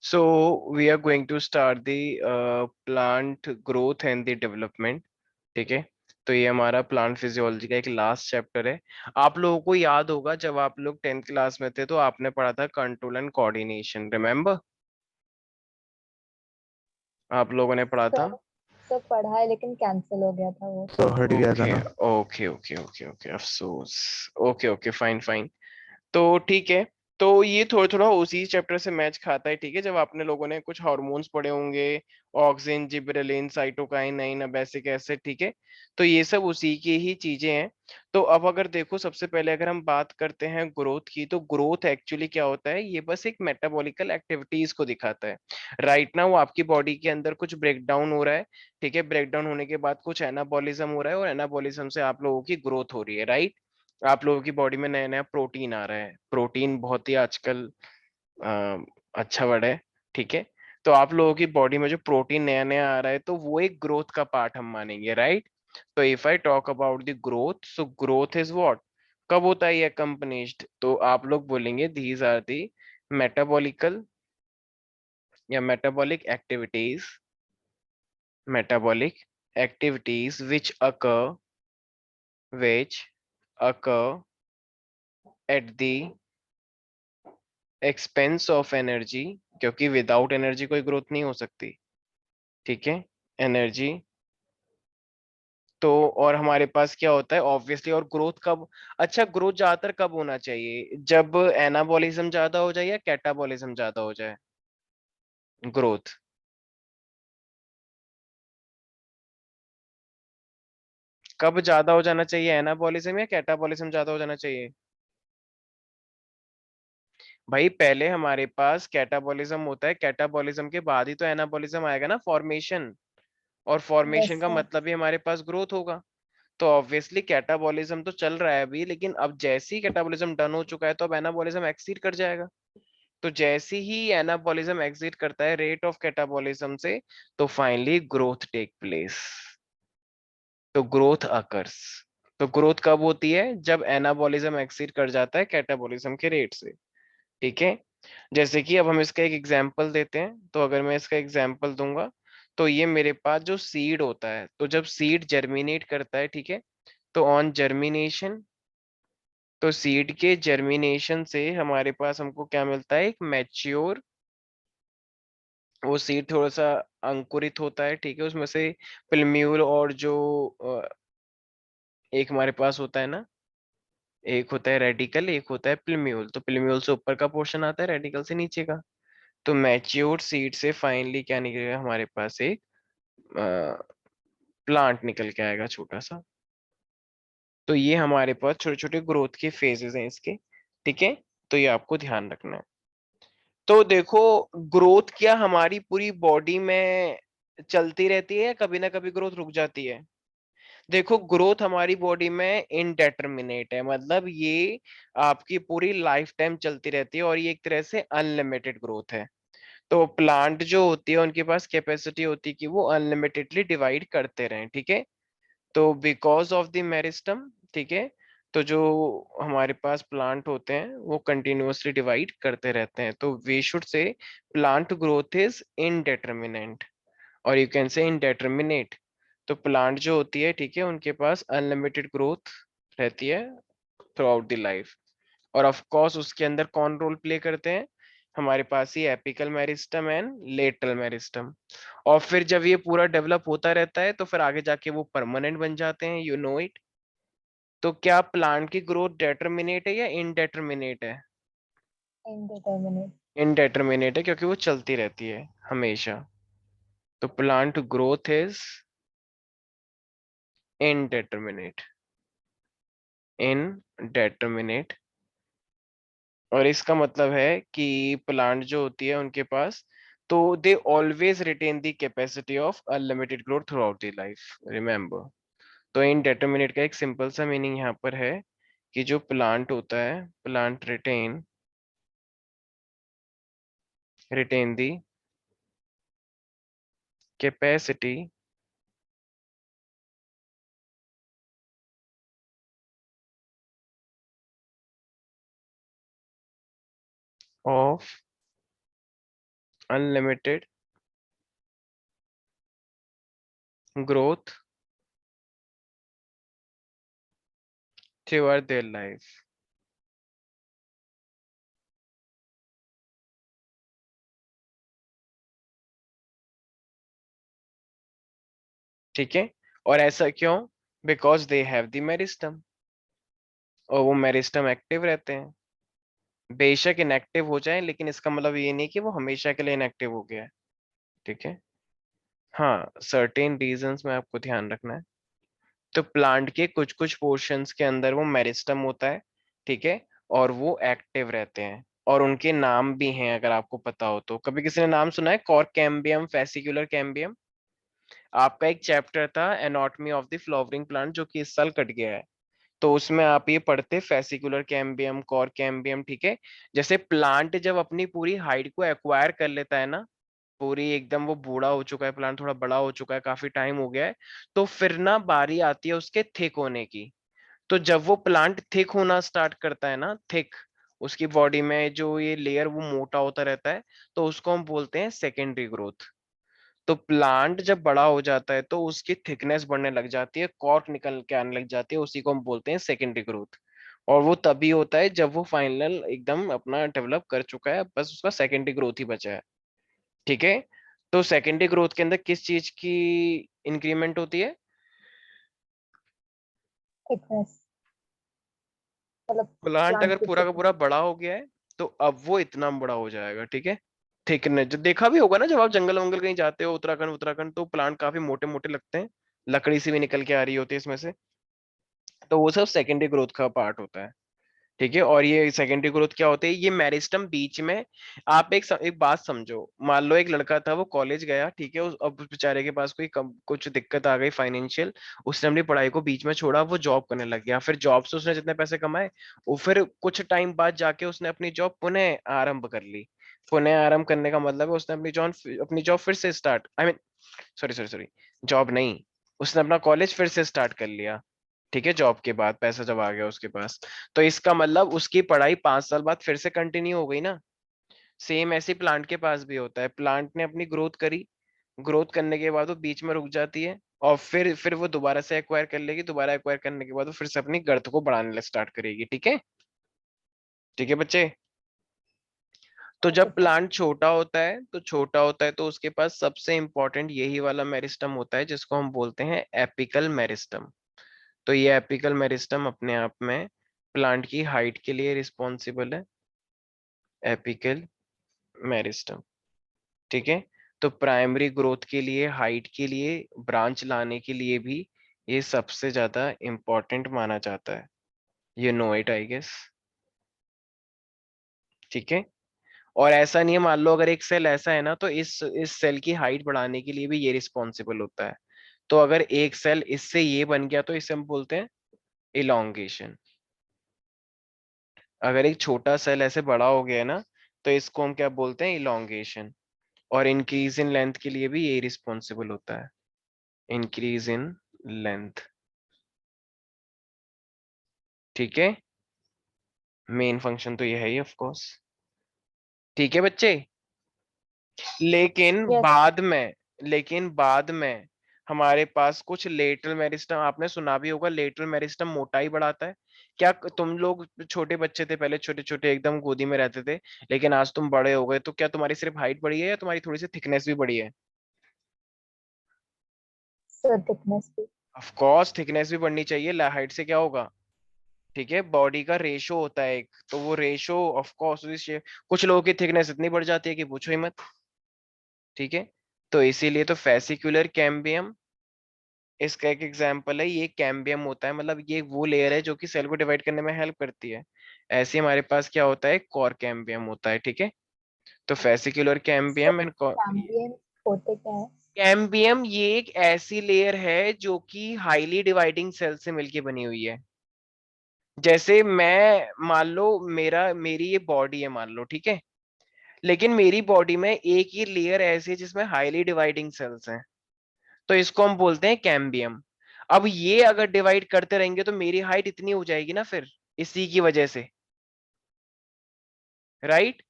So we are going to start the plant growth and the development. ठीक है। तो ये हमारा प्लांट फिजियोलॉजी का एक लास्ट चैप्टर है। आप लोगों को याद होगा जब आप लोग 10th क्लास में थे तो आपने पढ़ा था कंट्रोल एंड कोऑर्डिनेशन, रिमेम्बर? आप लोगों ने पढ़ा था। सब सब पढ़ा है लेकिन कैंसिल हो गया था वो तो तो। हट गया था ओके ना। ओके ओके ओके ओके, अफसोस। Okay okay, fine fine. तो ठीक है। तो ये थोड़ा थोड़ा उसी चैप्टर से मैच खाता है, ठीक है। जब आपने लोगों ने कुछ हार्मोन्स पढ़े होंगे, auxin, gibberellin, cytokine, nine, basic acid, ठीक है। तो ये सब उसी की ही चीजें हैं। तो अब अगर देखो, सबसे पहले अगर हम बात करते हैं ग्रोथ की, तो ग्रोथ एक्चुअली क्या होता है? ये बस एक मेटाबॉलिकल एक्टिविटीज को दिखाता है। राइट नाउ आपकी बॉडी के अंदर कुछ ब्रेकडाउन हो रहा है, ठीक है। ब्रेकडाउन होने के बाद कुछ एनाबॉलिज्म हो रहा है, और एनाबॉलिज्म से आप लोगों की ग्रोथ हो रही है, राइट। आप लोगों की बॉडी में नया नया प्रोटीन आ रहा है। प्रोटीन बहुत ही आजकल अ, अच्छा वर्ड है, ठीक है। तो आप लोगों की बॉडी में जो प्रोटीन नया नया आ रहा है, तो वो एक ग्रोथ का पार्ट हम मानेंगे, राइट। तो if I talk about the growth, so growth is what? कब होता है ये अकम्पनीड? तो आप लोग बोलेंगे दीज आर दी मेटाबॉलिकल या metabolic activities which occur at the expense of energy, क्योंकि विदाउट एनर्जी कोई ग्रोथ नहीं हो सकती, ठीक है। एनर्जी। तो और हमारे पास क्या होता है ऑब्वियसली, और ग्रोथ कब? अच्छा, ग्रोथ ज्यादातर कब होना चाहिए? जब एनाबॉलिज्म ज्यादा हो जाए या कैटाबॉलिज्म ज्यादा हो जाए? ग्रोथ कब ज्यादा हो जाना चाहिए? एनाबॉलिज्म या कैटाबॉलिज्म ज्यादा हो जाना चाहिए? भाई पहले हमारे पास कैटाबॉलिज्म होता है, कैटाबॉलिज्म के बाद ही तो एनाबॉलिज्म आएगा ना, फॉर्मेशन। और यस फॉर्मेशन का सर। मतलब ही हमारे पास ग्रोथ होगा। तो ऑब्वियसली कैटाबॉलिज्म तो चल रहा है अभी, लेकिन अब जैसे ही कैटाबॉलिज्म डन हो चुका है तो अब एनाबॉलिज्म एक्सीड कर जाएगा। तो जैसे ही एनाबॉलिज्म एग्जिट करता है रेट ऑफ कैटाबॉलिज्म से, तो फाइनली ग्रोथ टेक प्लेस। तो ग्रोथ अकर्स। तो ग्रोथ कब होती है? जब एनाबॉलिज्म एक्सीड कर जाता है कैटाबॉलिज्म के रेट से, ठीक है। जैसे कि अब हम इसका एक एग्जांपल देते हैं, तो अगर मैं इसका एग्जांपल दूंगा, तो ये मेरे पास जो सीड होता है, तो जब सीड जर्मिनेट करता है, ठीक है, तो ऑन जर्मिनेशन, तो सीड के जर्मिनेशन से हमारे पास हमको क्या मिलता है? एक मैच्योर, वो सीड थोड़ा सा अंकुरित होता है, ठीक है। उसमें से प्लम्यूल और जो एक हमारे पास होता है ना, एक होता है रेडिकल, एक होता है प्लम्यूल। तो प्लम्यूल से ऊपर का पोर्शन आता है, रेडिकल से नीचे का। तो मैच्योर सीड से फाइनली क्या निकलेगा? हमारे पास एक प्लांट निकल के आएगा, छोटा सा। तो ये हमारे पास छोटे छोटे ग्रोथ के फेजेस हैं इसके, ठीक है। तो ये आपको ध्यान रखना है। तो देखो, ग्रोथ क्या हमारी पूरी बॉडी में चलती रहती है या कभी ना कभी ग्रोथ रुक जाती है? देखो, ग्रोथ हमारी बॉडी में इनडेटर्मिनेट है, मतलब ये आपकी पूरी लाइफ टाइम चलती रहती है, और ये एक तरह से अनलिमिटेड ग्रोथ है। तो प्लांट जो होती है उनके पास कैपेसिटी होती है कि वो अनलिमिटेडली डिवाइड करते रहें, ठीक है। तो बिकॉज ऑफ द मेरिस्टम, ठीक है। तो जो हमारे पास प्लांट होते हैं वो कंटिन्यूअसली डिवाइड करते रहते हैं, तो we should say plant growth is indeterminate, और यू कैन से इनडेटर्मिनेट। तो प्लांट जो होती है, ठीक है, उनके पास अनलिमिटेड ग्रोथ रहती है थ्रू आउट द लाइफ। और ऑफ कोर्स उसके अंदर कौन रोल प्ले करते हैं? हमारे पास ही apical meristem and lateral meristem. और फिर जब ये पूरा डेवलप होता रहता है तो फिर आगे जाके वो परमानेंट बन जाते हैं, यू नो इट। तो क्या प्लांट की ग्रोथ डेटर्मिनेट है या इनडेटर्मिनेट है? इनडिटर्मिनेट। इनडेटर्मिनेट है, क्योंकि वो चलती रहती है हमेशा। तो प्लांट ग्रोथ इज इनडेटर्मिनेट, इनडेटर्मिनेट। और इसका मतलब है कि प्लांट जो होती है उनके पास, तो they always retain the capacity of unlimited growth throughout the life, remember. तो इनडेटर्मिनेट का एक सिंपल सा मीनिंग यहाँ पर है कि जो प्लांट होता है, plant retain the capacity of unlimited growth through their life. ठीक है, और ऐसा क्यों? Because they have the meristem, और वो मेरिस्टम एक्टिव रहते हैं। बेशक इनएक्टिव हो जाए, लेकिन इसका मतलब ये नहीं कि वो हमेशा के लिए इनएक्टिव हो गया है। ठीक है, हाँ, सर्टेन रीजंस में आपको ध्यान रखना है। तो प्लांट के कुछ कुछ पोर्शंस के अंदर वो मेरिस्टम होता है, ठीक है, और वो एक्टिव रहते हैं, और उनके नाम भी हैं, अगर आपको पता हो तो। कभी किसी ने नाम सुना है? Cork cambium, fascicular cambium. आपका एक चैप्टर था anatomy of the flowering plant, जो कि इस साल कट गया है, तो उसमें आप ये पढ़ते फेसिकुलर कैम्बियम, कॉर्क कैम्बियम। ठीक है, जैसे प्लांट जब अपनी पूरी हाइट को एक्वायर कर लेता है ना, पूरी एकदम वो बूढ़ा हो चुका है प्लांट, थोड़ा बड़ा हो चुका है, काफी टाइम हो गया है, तो फिर ना बारी आती है उसके थिक होने की। तो जब वो प्लांट थिक होना स्टार्ट करता है ना, थिक, उसकी बॉडी में जो ये लेयर वो मोटा होता रहता है, तो उसको हम बोलते हैं सेकेंडरी ग्रोथ। तो प्लांट जब बड़ा हो जाता है तो उसकी थिकनेस बढ़ने लग जाती है, कॉर्क निकल के आने लग जाती है, उसी को हम बोलते हैं सेकेंडरी ग्रोथ। और वो तभी होता है जब वो फाइनल एकदम अपना डेवलप कर चुका है, बस उसका सेकेंडरी ग्रोथ ही बचा है। ठीक है, तो सेकेंडरी ग्रोथ के अंदर किस चीज की इंक्रीमेंट होती है? थिकनेस, मतलब प्लांट प्लांट अगर की पूरा का थिकनेस। पूरा बड़ा हो गया है, तो अब वो इतना बड़ा हो जाएगा। ठीक है, थिकनेस जो देखा भी होगा ना, जब आप जंगल वंगल कहीं जाते हो, उत्तराखंड उत्तराखंड, तो प्लांट काफी मोटे मोटे लगते हैं, लकड़ी से भी निकल के आ रही होती है इसमें से। तो वो सब सेकेंडरी ग्रोथ का पार्ट होता है। ठीक है, और ये सेकेंडरी ग्रोथ क्या होते हैं? ये मेरिस्टम बीच में। आप एक बात समझो, मान लो एक लड़का था, वो कॉलेज गया, ठीक है, अब उस बेचारे के पास कुछ दिक्कत आ गई फाइनेंशियल, उसने अपनी पढ़ाई को बीच में छोड़ा, वो जॉब करने लग गया, फिर जॉब से उसने जितने पैसे कमाए, वो फिर कुछ टाइम बाद जाके उसने अपनी जॉब पुनः आरंभ कर ली। पुनः आरंभ करने का मतलब है उसने अपनी जॉब फिर से start, I mean, sorry sorry sorry, job नहीं, उसने अपना कॉलेज फिर से स्टार्ट कर लिया। ठीक है, जॉब के बाद पैसा जब आ गया उसके पास, तो इसका मतलब उसकी पढ़ाई 5 साल बाद फिर से कंटिन्यू हो गई ना। सेम ऐसे प्लांट के पास भी होता है, प्लांट ने अपनी ग्रोथ करी, ग्रोथ करने के बाद वो बीच में रुक जाती है, और फिर वो दोबारा से एक्वायर कर लेगी, दोबारा एक्वायर करने के बाद वो फिर से अपनी गर्थ को बढ़ाने स्टार्ट करेगी। ठीक है, ठीक है बच्चे। तो ओके जब सर। प्लांट छोटा होता है, तो छोटा होता है तो उसके पास सबसे इंपॉर्टेंट यही वाला मेरिस्टम होता है, जिसको हम बोलते हैं एपिकल मेरिस्टम। तो ये एपिकल मेरिस्टम अपने आप में प्लांट की हाइट के लिए रिस्पॉन्सिबल है, एपिकल मेरिस्टम। ठीक है, तो प्राइमरी ग्रोथ के लिए, हाइट के लिए, ब्रांच लाने के लिए भी ये सबसे ज्यादा इंपॉर्टेंट माना जाता है। You know it I guess. ठीक है, और ऐसा नहीं है, मान लो अगर एक सेल ऐसा है ना, तो इस सेल की हाइट बढ़ाने के लिए भी ये रिस्पॉन्सिबल होता है। तो अगर एक सेल इससे ये बन गया, तो इसे हम बोलते हैं इलोंगेशन। अगर एक छोटा सेल ऐसे बड़ा हो गया है ना, तो इसको हम क्या बोलते हैं? इलोंगेशन। और इंक्रीज इन लेंथ के लिए भी यही रिस्पॉन्सिबल होता है, इंक्रीज इन लेंथ। ठीक है, मेन फंक्शन तो ये है ही ऑफ कोर्स। ठीक है बच्चे, लेकिन यस। बाद में लेकिन बाद में हमारे पास कुछ लेटरल मेरिस्टम, आपने सुना भी होगा, लेटरल मेरिस्टम मोटाई बढ़ाता है। क्या तुम लोग छोटे बच्चे थे पहले, छोटे छोटे एकदम गोदी में रहते थे, लेकिन आज तुम बड़े हो गए, तो क्या तुम्हारी सिर्फ हाइट बढ़ी है, या तुम्हारी थोड़ी सी थिकनेस भी बढ़ी है? सर थिकनेस भी। ऑफ कोर्स थिकनेस भी बढ़नी चाहिए, हाइट से क्या होगा? ठीक है, बॉडी का रेशो होता है एक, तो वो रेशो ऑफ कोर्स, कुछ लोगों की थिकनेस इतनी बढ़ जाती है कि पूछो ही मत। ठीक है, तो इसीलिए तो फेसिकुलर कैम्बियम इसका एक एग्जांपल है। ये कैम्बियम होता है, मतलब ये वो लेयर है जो कि सेल को डिवाइड करने में हेल्प करती है। ऐसे हमारे पास क्या होता है? कोर कैम्बियम होता है। ठीक है, तो fascicular sir cambium and cambium होते क्या है? कैम्बियम ये एक ऐसी लेयर है जो कि हाईली डिवाइडिंग सेल से मिलके बनी हुई है। जैसे मैं, मान लो मेरी ये बॉडी है, मान लो, ठीक है, लेकिन मेरी बॉडी में एक ही लेयर ऐसी है जिसमें हाईली डिवाइडिंग सेल्स हैं, तो इसको हम बोलते हैं कैम्बियम। अब ये अगर डिवाइड करते रहेंगे तो मेरी हाइट इतनी हो जाएगी ना फिर, इसी की वजह से, राइट?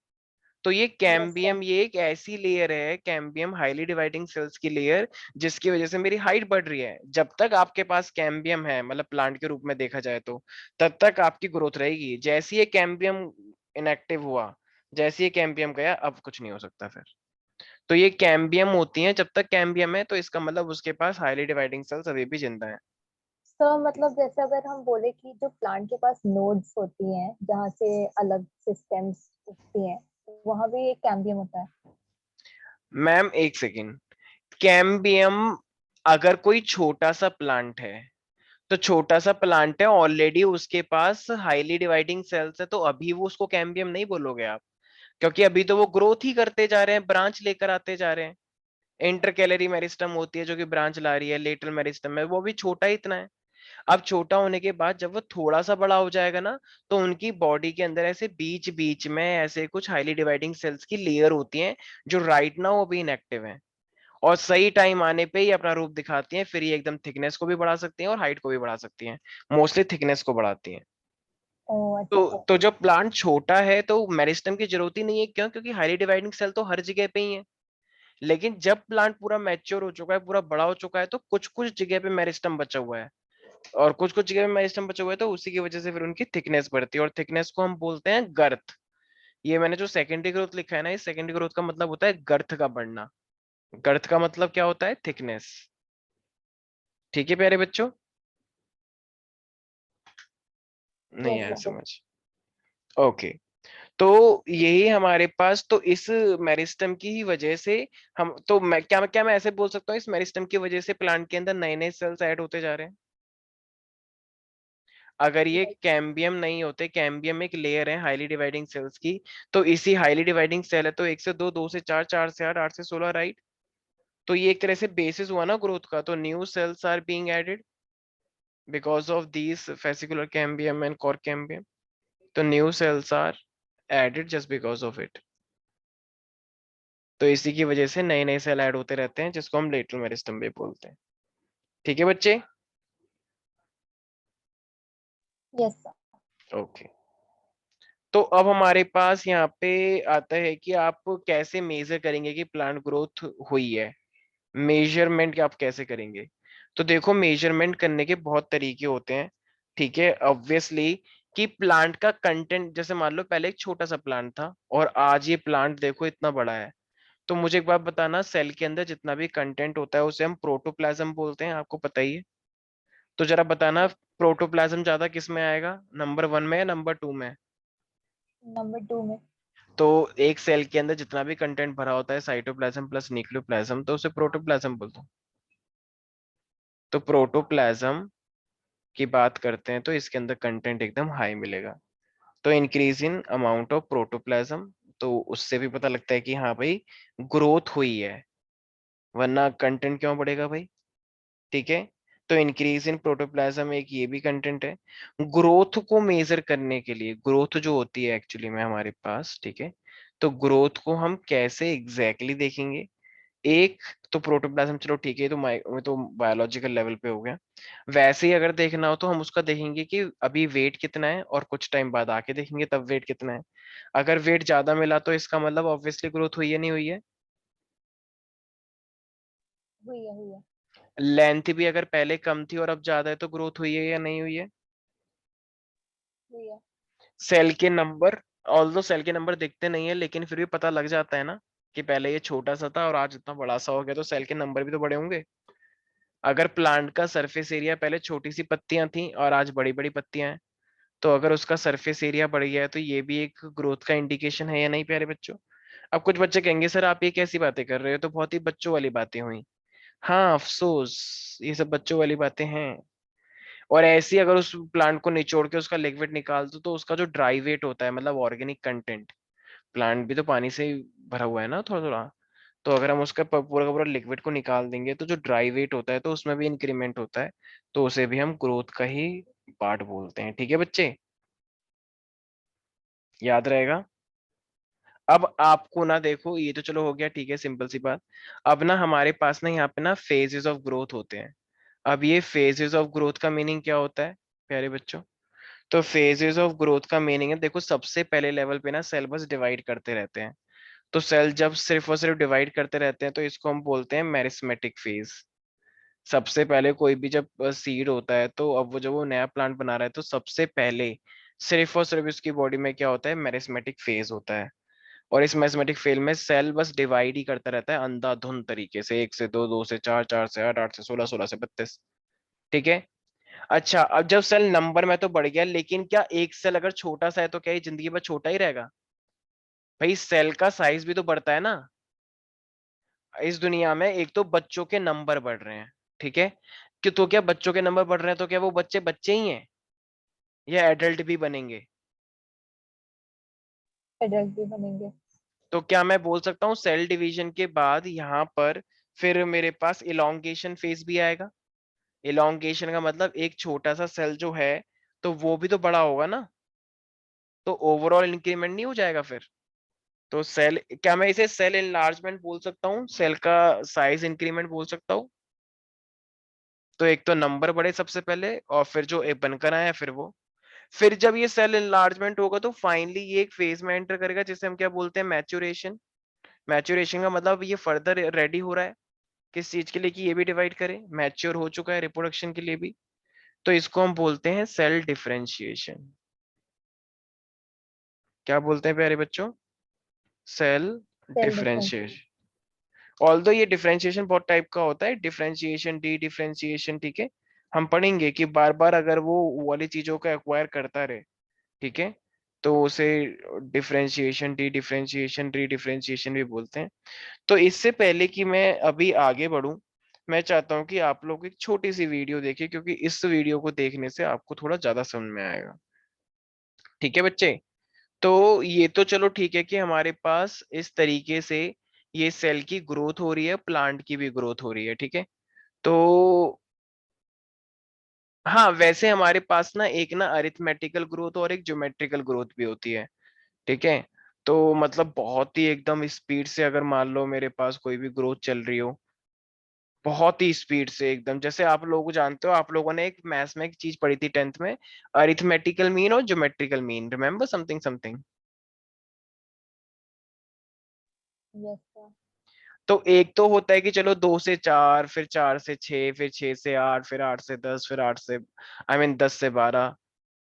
तो ये यस सर। कैम्बियम, ये एक ऐसी लेयर है, कैम्बियम हाईली डिवाइडिंग सेल्स की लेयर, जिसकी वजह से मेरी हाइट बढ़ रही है। जब तक आपके पास कैम्बियम है, मतलब प्लांट के रूप में देखा जाए तो, तब तक आपकी ग्रोथ रहेगी। जैसे ये कैम्बियम इनएक्टिव हुआ, जैसे ये कैम्बियम गया, अब कुछ नहीं हो सकता फिर। तो ये कैम्बियम होती है, जब तक कैम्बियम है तो इसका मतलब उसके पास हाईली डिवाइडिंग सेल्स अभी भी जिंदा है। सर मतलब जैसे अगर हम बोले कि जो प्लांट के पास नोड्स होती हैं जहाँ से अलग से स्टेम्स उगती हैं, वहां भी एक कैम्बियम होता है। मैम एक सेकेंड, कैम्बियम, अगर कोई छोटा सा प्लांट है, तो छोटा सा प्लांट है ऑलरेडी, उसके पास हाईली डिवाइडिंग सेल्स है, तो अभी वो उसको कैम्बियम नहीं बोलोगे आप, क्योंकि अभी तो वो ग्रोथ ही करते जा रहे हैं, ब्रांच लेकर आते जा रहे हैं। इंटरकैलरी मेरिस्टम होती है जो कि ब्रांच ला रही है, लेटरल मेरिस्टम है, वो भी छोटा ही इतना है। अब छोटा होने के बाद जब वो थोड़ा सा बड़ा हो जाएगा ना, तो उनकी बॉडी के अंदर ऐसे बीच बीच में ऐसे कुछ हाईली डिवाइडिंग सेल्स की लेयर होती हैं, जो राइट नाउ वो भी इनएक्टिव है, और सही टाइम आने पे ही अपना रूप दिखाती हैं। फिर ये एकदम थिकनेस को भी बढ़ा सकती हैं और हाइट को भी बढ़ा सकती हैं, मोस्टली थिकनेस को बढ़ाती हैं। ओ तो अच्छा। तो जब प्लांट छोटा है तो मेरिस्टम की जरूरत ही नहीं है, क्यों? क्योंकि हाईली डिवाइडिंग सेल तो हर जगह पे ही है। लेकिन जब प्लांट पूरा मैच्योर हो चुका है, पूरा बड़ा हो चुका है, तो कुछ कुछ जगह पे मेरिस्टम बचा हुआ है, और कुछ कुछ जगह पे मेरिस्टम बचा हुआ है, तो उसी की वजह से फिर उनकी थिकनेस बढ़ती है, और थिकनेस को हम बोलते हैं गर्थ। ये मैंने जो सेकेंडरी ग्रोथ लिखा है ना, इस सेकेंडरी ग्रोथ का मतलब होता है गर्थ का बढ़ना। गर्थ का मतलब क्या होता है? थिकनेस। ठीक है प्यारे बच्चों, नहीं यस आया सर। समझ? ओके। तो यही हमारे पास, तो इस मेरिस्टम की ही वजह से हम, तो मैं क्या मैं ऐसे बोल सकता हूँ, इस मेरिस्टम की वजह से प्लांट के अंदर नए नए सेल्स ऐड होते जा रहे हैं। अगर ये कैम्बियम नहीं होते, कैम्बियम एक लेयर है हाईली डिवाइडिंग सेल्स की, तो इसी हाईली डिवाइडिंग सेल है, तो एक से दो, दो से चार, चार से आठ, आठ से 16, राइट? तो ये एक तरह से बेसिस हुआ ना ग्रोथ का। तो new cells are being added because of these fascicular cambium and cork cambium. तो new cells are added just because of it. तो इसी की वजह से नए नए सेल ऐड होते रहते हैं, जिसको हम लेटरल मेरिस्टम भी बोलते हैं। ठीक है बच्चे? Yes sir. ओके। तो अब हमारे पास यहाँ पे आता है कि आप कैसे मेजर करेंगे कि प्लांट ग्रोथ हुई है। मेजरमेंट आप कैसे करेंगे? तो देखो, मेजरमेंट करने के बहुत तरीके होते हैं। ठीक है, ऑब्वियसली, कि प्लांट का कंटेंट, जैसे मान लो पहले एक छोटा सा प्लांट था और आज ये प्लांट देखो इतना बड़ा है। तो मुझे एक बात बताना, सेल के अंदर जितना भी कंटेंट होता है उसे हम प्रोटोप्लाज्म बोलते हैं, आपको पता ही है। तो जरा बताना, प्रोटोप्लाज्म ज्यादा किस में आएगा, नंबर 1 में या नंबर 2 में? नंबर 2 में। तो एक सेल के अंदर जितना भी कंटेंट भरा होता है, साइटोप्लाज्म प्लस न्यूक्लियोप्लाज्म, तो उसे प्रोटोप्लाज्म बोलते हैं। तो प्रोटोप्लाज्म की बात करते हैं तो इसके अंदर कंटेंट एकदम हाई मिलेगा। तो increase in amount of protoplasm, तो उससे भी पता लगता है कि हाँ भाई, ग्रोथ हुई है, वरना कंटेंट क्यों बढ़ेगा भाई? ठीक है। तो इंक्रीज इन प्रोटोप्लाज्म एक ये भी कंटेंट है। ग्रोथ को मेजर करने के लिए, ग्रोथ जो होती है एक्चुअली में हमारे पास, ठीक है, तो ग्रोथ को हम कैसे एग्जैक्टली exactly देखेंगे? एक, तो प्रोटोप्लाज्म चलो ठीक है, ये तो तो बायोलॉजिकल लेवल पे हो गया। वैसे ही अगर देखना हो तो हम उसका देखेंगे कि अभी वेट कितना है, और कुछ टाइम बाद आके देखेंगे तब वेट कितना है। अगर वेट ज्यादा मिला तो इसका मतलब ऑब्वियसली ग्रोथ हुई है, नहीं हुई है? हुई है हुई है। लेंथ भी अगर पहले कम थी और अब ज्यादा है तो ग्रोथ हुई है या नहीं हुई है? हुई है। सेल के नंबर, ऑल्दो सेल के नंबर दिखते नहीं है, लेकिन फिर भी पता लग जाता है ना कि पहले ये छोटा सा था और आज इतना बड़ा सा हो गया, तो सेल के नंबर भी तो बड़े होंगे। अगर प्लांट का सरफेस एरिया पहले छोटी सी पत्तियां थी और आज बड़ी बड़ी पत्तियां हैं, तो अगर उसका सरफेस एरिया बढ़ गया है, तो ये भी एक ग्रोथ का इंडिकेशन है या नहीं प्यारे बच्चों? अब कुछ बच्चे कहेंगे सर आप ये कैसी बातें कर रहे हो, तो बहुत ही बच्चों वाली बातें हुई। हाँ अफसोस, ये सब बच्चों वाली बातें हैं। और ऐसी अगर उस प्लांट को निचोड़ के उसका लिक्विड निकाल दो, तो उसका जो ड्राई वेट होता है, मतलब ऑर्गेनिक कंटेंट, प्लांट भी तो पानी से ही भरा हुआ है ना थोड़ा थोड़ा, तो अगर हम उसका पूरा का पूरा लिक्विड को निकाल देंगे, तो जो ड्राई वेट होता है तो उसमें भी इंक्रीमेंट होता है। तो उसे भी हम ग्रोथ का ही पार्ट बोलते हैं। ठीक है बच्चे, याद रहेगा। अब आपको ना, देखो ये तो चलो हो गया, ठीक है, सिंपल सी बात। अब ना हमारे पास ना यहाँ पे ना फेजेस ऑफ ग्रोथ होते हैं। अब ये फेजेस ऑफ ग्रोथ का मीनिंग क्या होता है प्यारे बच्चों? तो फेजेस ऑफ ग्रोथ का मीनिंग है, देखो सबसे पहले लेवल पे ना सेल बस डिवाइड करते रहते हैं। तो सेल जब सिर्फ और सिर्फ डिवाइड करते रहते हैं तो इसको हम बोलते हैं मेरिस्मेटिक फेज। सबसे पहले कोई भी जब सीड होता है तो अब वो जब वो नया प्लांट बना रहा है तो सबसे पहले सिर्फ और सिर्फ इसकी बॉडी में क्या होता है, मेरिस्मेटिक फेज होता है। और इस मेरिस्मेटिक फेज में सेल बस डिवाइड ही करता रहता है अंधाधुंध तरीके से, 1 से 2, 2 से 4, 4 से 8, 8 से 16, 16 से 32। ठीक है। अच्छा, अब जब सेल नंबर में तो बढ़ गया, लेकिन क्या एक सेल अगर छोटा सा है तो क्या ये जिंदगी भर छोटा ही रहेगा? भाई सेल का साइज भी तो बढ़ता है ना। इस दुनिया में एक तो बच्चों के नंबर बढ़ रहे हैं, ठीक है, कि तो क्या बच्चों के नंबर बढ़ रहे हैं तो क्या वो बच्चे बच्चे ही हैं या एडल्ट भी बनेंगे? एडल्ट भी बनेंगे। तो क्या मैं बोल सकता हूँ सेल डिवीजन के बाद यहाँ पर फिर मेरे पास इलोंगेशन फेज भी आएगा? इलोंगेशन का मतलब एक छोटा सा सेल जो है तो वो भी तो बड़ा होगा ना, तो ओवरऑल इंक्रीमेंट नहीं हो जाएगा फिर? तो सेल, क्या मैं इसे सेल एनलार्जमेंट बोल सकता हूँ, सेल का साइज इंक्रीमेंट बोल सकता हूँ? तो एक तो नंबर बढ़े सबसे पहले, और फिर जो एक बनकर आया फिर वो, फिर जब ये सेल एनलार्जमेंट होगा तो फाइनली ये एक फेज में एंटर करेगा जिसे हम क्या बोलते हैं, मैच्योरेशन। मैच्योरेशन का मतलब ये फर्दर रेडी हो रहा है किस चीज के लिए, कि ये भी डिवाइड करे, मैच्योर हो चुका है रिप्रोडक्शन के लिए भी। तो इसको हम बोलते हैं सेल डिफरेंशिएशन। क्या बोलते हैं प्यारे बच्चों? Cell cell differentiation. Differentiation. Although ये डिफरेंशिएशन बहुत टाइप का होता है, डिफरेंशिएशन, डी डिफरेंशिएशन, ठीक है। हम पढ़ेंगे कि बार बार अगर वो वाली चीजों को एक्वायर करता रहे, ठीक है, तो उसे डिफरेंशिएशन, डी डिफरेंशिएशन, री डिफरेंशिएशन भी बोलते हैं। तो इससे पहले कि मैं अभी आगे बढ़ूं, मैं चाहता हूं कि आप लोग एक छोटी सी वीडियो देखें, क्योंकि इस वीडियो को देखने से आपको थोड़ा ज्यादा समझ में आएगा। ठीक है बच्चे? तो ये तो चलो ठीक है कि हमारे पास इस तरीके से ये सेल की ग्रोथ हो रही है, प्लांट की भी ग्रोथ हो रही है, ठीक है। तो हाँ, वैसे हमारे पास ना एक ना अरिथमेटिकल ग्रोथ और एक ज्योमेट्रिकल ग्रोथ भी होती है, ठीक है। तो मतलब बहुत ही एकदम स्पीड से अगर मान लो मेरे पास कोई भी ग्रोथ चल रही हो, बहुत ही स्पीड से एकदम, जैसे आप लोग जानते हो, आप लोगों ने एक मैथ्स में एक चीज पढ़ी थी 10th में, अरिथमेटिकल मीन और geometrical mean, remember something something? Yes sir. तो एक तो होता है कि चलो 2 से 4, फिर 4 से 6, फिर 6 से 8, फिर 8 से 10, फिर 8 से, आई मीन 10 से 12।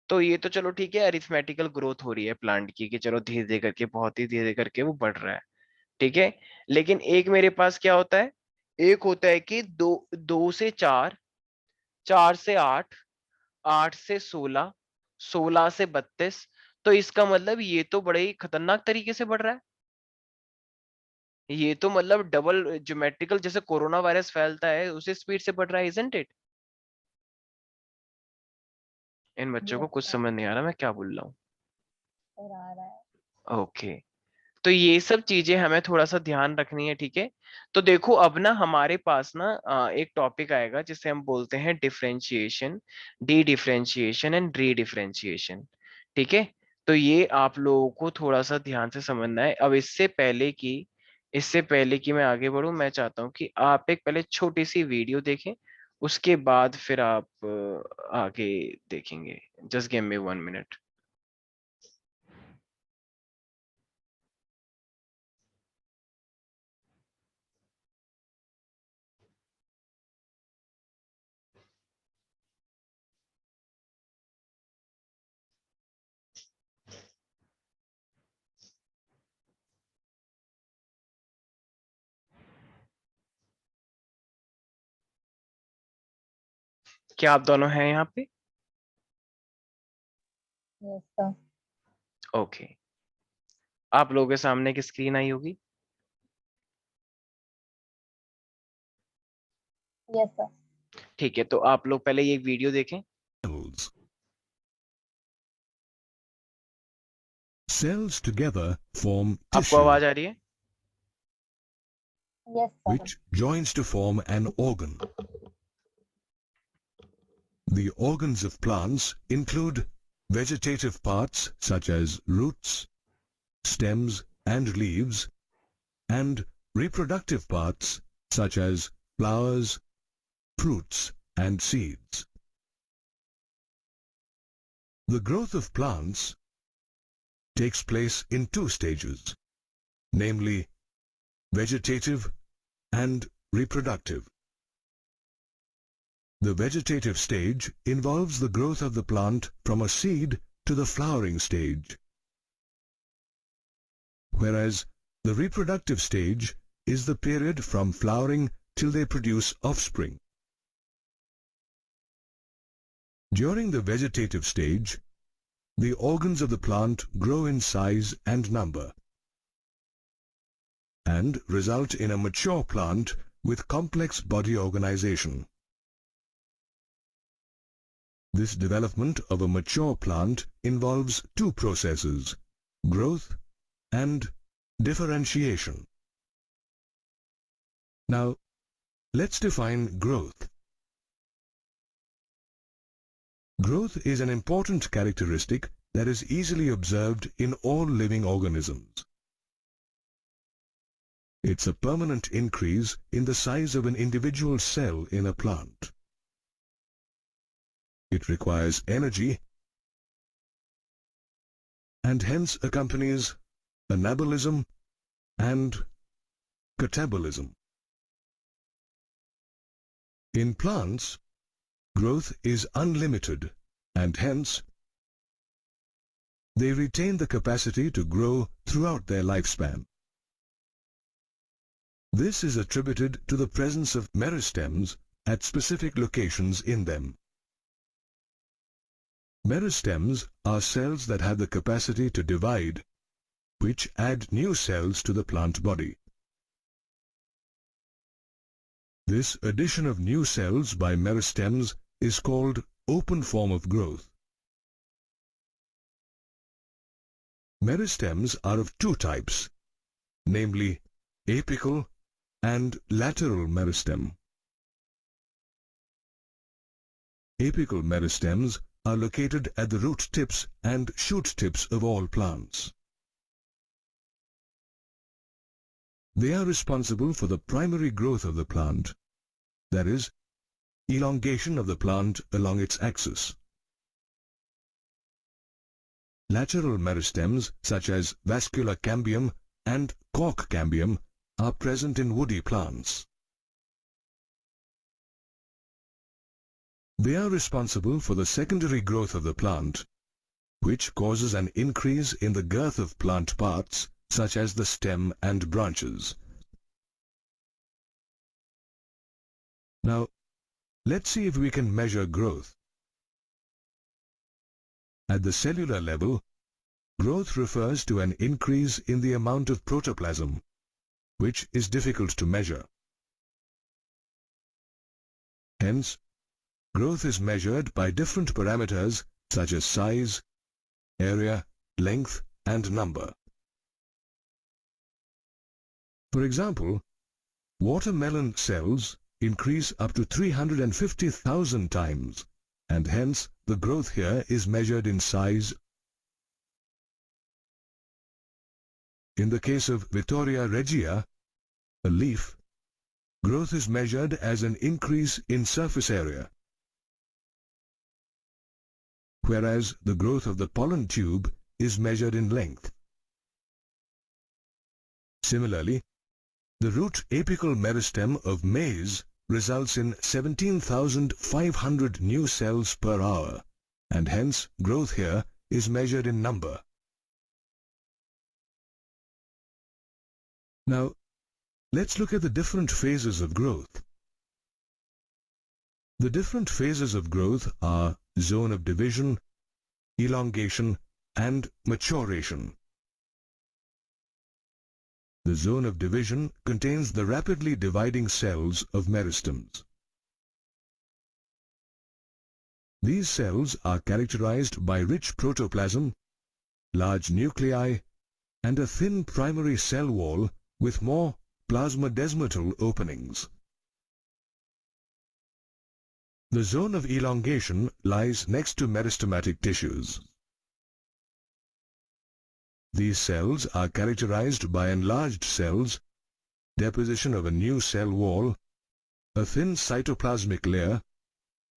तो ये तो चलो ठीक है, अरिथमेटिकल ग्रोथ हो रही है प्लांट की, कि चलो धीरे धीरे करके, बहुत ही धीरे धीरे करके वो बढ़ रहा है, ठीक है। लेकिन एक मेरे पास क्या होता है, एक होता है कि 2 से 4, 4 से 8, 8 से 16, 16 से 32। तो इसका मतलब ये तो बड़े ही खतरनाक तरीके से बढ़ रहा है। ये तो मतलब डबल ज्योमेट्रिकल, जैसे कोरोना वायरस फैलता है उसी स्पीड से बढ़ रहा है, इजंट इट? इन बच्चों को यस कुछ सर। समझ नहीं आ रहा मैं क्या बोल रहा हूँ। सर आ रहा है। ओके। तो ये सब चीजें हमें थोड़ा सा ध्यान रखनी है, ठीक है। तो देखो अब ना हमारे पास ना एक टॉपिक आएगा जिसे हम बोलते हैं differentiation, D differentiation and re differentiation, ठीक है। तो ये आप लोगों को थोड़ा सा ध्यान से समझना है। अब इससे पहले कि मैं आगे बढ़ूं, मैं चाहता हूँ कि आप एक पहले छोटी सी वीडियो देखें, उसके बाद फिर आप आगे देखेंगे। Just give me 1 minute. क्या आप दोनों हैं यहाँ पे? Yes sir. ओके। आप लोगों के सामने एक स्क्रीन आई होगी। Yes sir. ठीक है, तो आप लोग पहले ये वीडियो देखें। Cells. Cells together form आपको tissue, आवाज आ रही है? Yes sir. which joins to form an organ. The organs of plants include vegetative parts such as roots, stems and leaves, and reproductive parts such as flowers, fruits and seeds. The growth of plants takes place in two stages. namely vegetative and reproductive. The vegetative stage involves the growth of the plant from a seed to the flowering stage, whereas the reproductive stage is the period from flowering till they produce offspring. During the vegetative stage, the organs of the plant grow in size and number and result in a mature plant with complex body organization. This development of a mature plant involves two processes, growth and differentiation. Now, let's define growth. Growth is an important characteristic that is easily observed in all living organisms. It's a permanent increase in the size of an individual cell in a plant. It requires energy and hence accompanies anabolism and catabolism. In plants, growth is unlimited and hence they retain the capacity to grow throughout their lifespan. This is attributed to the presence of meristems at specific locations in them. Meristems are cells that have the capacity to divide, which add new cells to the plant body. This addition of new cells by meristems is called open form of growth. Meristems are of two types, namely apical and lateral meristem. Apical meristems are located at the root tips and shoot tips of all plants. They are responsible for the primary growth of the plant, that is, elongation of the plant along its axis. Lateral meristems such as vascular cambium and cork cambium are present in woody plants. They are responsible for the secondary growth of the plant, which causes an increase in the girth of plant parts such as the stem and branches. Now, let's see if we can measure growth. At the cellular level, growth refers to an increase in the amount of protoplasm, which is difficult to measure. Hence, growth is measured by different parameters such as size, area, length, and number. For example, watermelon cells increase up to 350,000 times, and hence the growth here is measured in size. In the case of Vittoria regia, a leaf, growth is measured as an increase in surface area, whereas the growth of the pollen tube is measured in length. Similarly, the root apical meristem of maize results in 17,500 new cells per hour, and hence growth here is measured in number. Now, let's look at the different phases of growth. The different phases of growth are zone of division, elongation, and maturation. The zone of division contains the rapidly dividing cells of meristems. These cells are characterized by rich protoplasm, large nuclei, and a thin primary cell wall with more plasmodesmatal openings. The zone of elongation lies next to meristematic tissues. These cells are characterized by enlarged cells, deposition of a new cell wall, a thin cytoplasmic layer,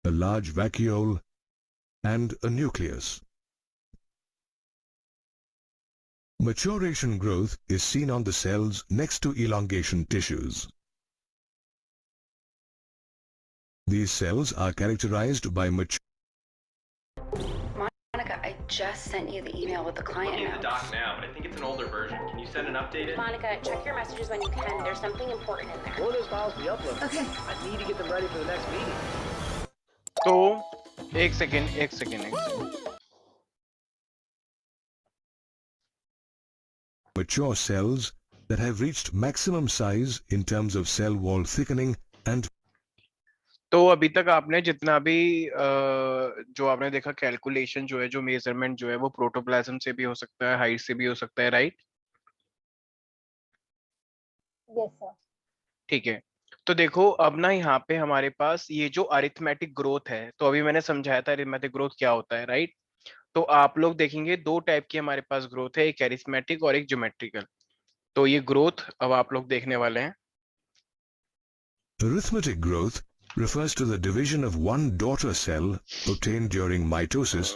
a large vacuole, and a nucleus. Maturation growth is seen on the cells next to elongation tissues. These cells are characterized by mature. Monica, I just sent you the email with the client Looking at the notes. doc now, but I think it's an older version. Can you send an updated? Monica, check your messages when you can. There's something important in there. Will those files be uploaded? Okay. I need to get them ready for the next meeting. तो एक second Mature cells that have reached maximum size in terms of cell wall thickening and तो अभी तक आपने जितना भी जो आपने देखा कैलकुलेशन जो है, जो मेजरमेंट जो है, वो प्रोटोप्लाज्म से भी हो सकता है, हाइट से भी हो सकता है, राइट? Yes sir. ठीक है, तो देखो अब ना यहाँ पे हमारे पास ये जो अरिथमेटिक ग्रोथ है, तो अभी मैंने समझाया था अरिथमेटिक ग्रोथ क्या होता है, राइट? तो आप लोग देखेंगे दो टाइप की हमारे पास ग्रोथ है, एक अरिथमेटिक और एक ज्योमेट्रिकल। तो ये ग्रोथ अब आप लोग देखने वाले हैं। arithmetic growth refers to the division of one daughter cell obtained during mitosis,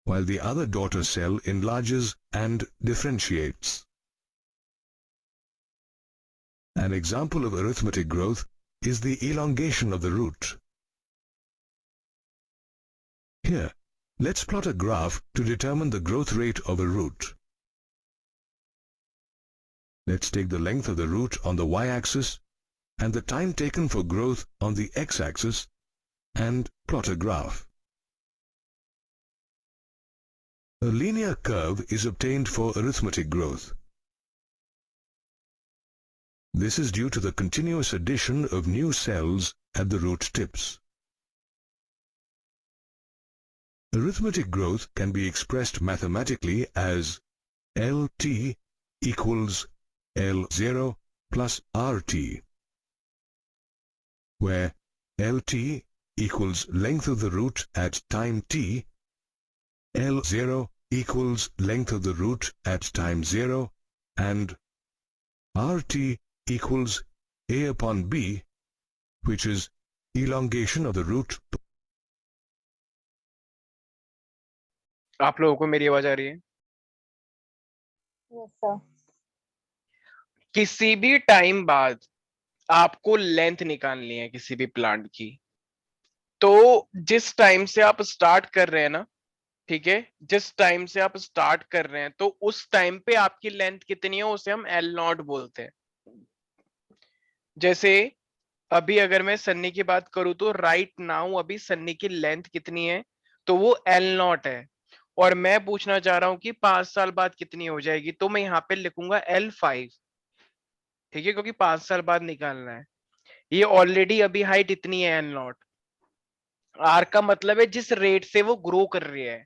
while the other daughter cell enlarges and differentiates. An example of arithmetic growth is the elongation of the root. Here, let's plot a graph to determine the growth rate of a root. Let's take the length of the root on the y-axis and the time taken for growth on the x-axis and plot a graph. A linear curve is obtained for arithmetic growth. This is due to the continuous addition of new cells at the root tips. Arithmetic growth can be expressed mathematically as LT equals L0 plus RT, where LT equals length of the root at time t, L0 equals length of the root at time 0, and RT equals A upon B, which is elongation of the root. आप लोगों को मेरी आवाज आ रही है? Yes sir. किसी भी time बाद आपको लेंथ निकालनी है किसी भी प्लांट की, तो जिस टाइम से आप स्टार्ट कर रहे हैं ना, ठीक है, जिस टाइम से आप स्टार्ट कर रहे हैं, तो उस टाइम पे आपकी लेंथ कितनी है उसे हम एल नॉट बोलते हैं। जैसे अभी अगर मैं सन्नी की बात करूं तो राइट नाउ अभी सन्नी की लेंथ कितनी है, तो वो एल नॉट है। और मैं पूछना चाह रहा हूं कि 5 साल बाद कितनी हो जाएगी, तो मैं यहाँ पे लिखूंगा L5, ठीक है, क्योंकि 5 साल बाद निकालना है। ये ऑलरेडी अभी हाइट इतनी है एल नॉट। आर का मतलब है जिस रेट से वो ग्रो कर रही है,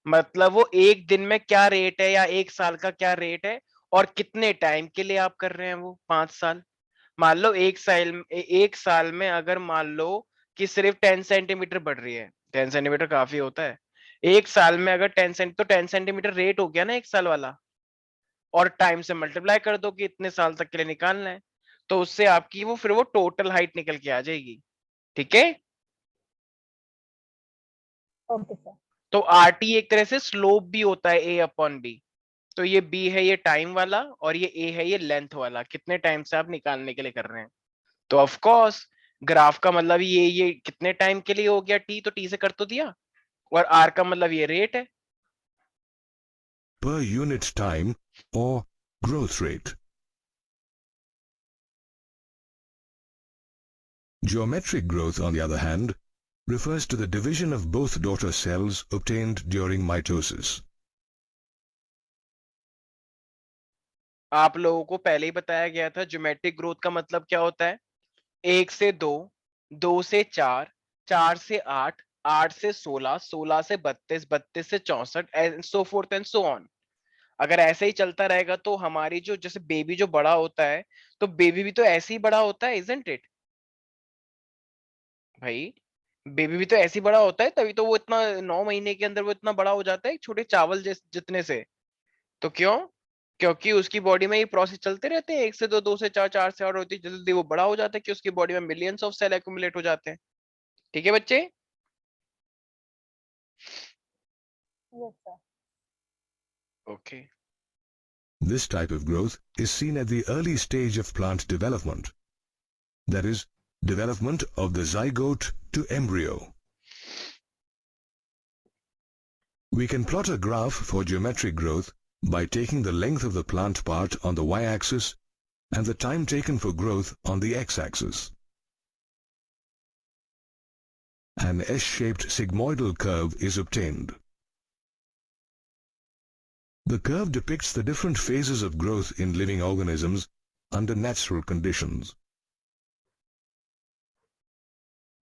मतलब वो एक दिन में क्या रेट है या एक साल का क्या रेट है, और कितने टाइम के लिए आप कर रहे हैं वो 5 साल। मान लो एक साल में अगर मान लो कि सिर्फ 10 सेंटीमीटर बढ़ रही है, 10 सेंटीमीटर काफी होता है, एक साल में अगर 10 सेंटीमीटर, तो 10 सेंटीमीटर रेट हो गया ना एक साल वाला, और टाइम से मल्टीप्लाई कर दो कि इतने साल तक के लिए निकालना है, तो उससे आपकी वो फिर वो टोटल हाइट निकल के आ जाएगी, ठीक है। Okay sir. तो आरटी एक तरह से स्लोप भी होता है ए अपॉन बी। तो ये बी है ये टाइम वाला, और ये ए है ये लेंथ वाला, कितने टाइम से आप निकालने के लिए कर रहे हैं। तो ऑफ कोर्स ग्राफ का मतलब ये कितने टाइम के लिए हो गया टी, तो टी से कर तो दिया, और आर का मतलब ये रेट है Per unit time or growth rate. Geometric growth, on the other hand, refers to the division of both daughter cells obtained during mitosis. आप लोगों को पहले ही बताया गया था ज्योमेट्रिक ग्रोथ का मतलब क्या होता है। 1 से 2, 2 से 4, 4 से 8, 8 से 16, 16 से 32, 32 से 64 and so fourth and so on. अगर ऐसे ही चलता रहेगा तो हमारी जो जैसे बेबी जो बड़ा होता है, तो बेबी भी तो ऐसे ही बड़ा होता है, इजंट इट भाई? बेबी भी तो ऐसे ही बड़ा होता है, तभी तो वो इतना 9 महीने के अंदर वो इतना बड़ा हो जाता है, एक छोटे चावल जितने से। तो क्यों? क्योंकि उसकी बॉडी में ये प्रोसेस चलते रहते हैं, 1 से 2, 2 से 4, 4 से 8 होती है, जल्दी वो बड़ा हो जाता है कि उसकी बॉडी में मिलियंस ऑफ सेल एक्यूमुलेट हो जाते हैं। ठीक है बच्चे? Yes sir. Okay. This type of growth is seen at the early stage of plant development. That is, development of the zygote to embryo. We can plot a graph for geometric growth by taking the length of the plant part on the y-axis and the time taken for growth on the x-axis. An S-shaped sigmoidal curve is obtained. The curve depicts the different phases of growth in living organisms under natural conditions.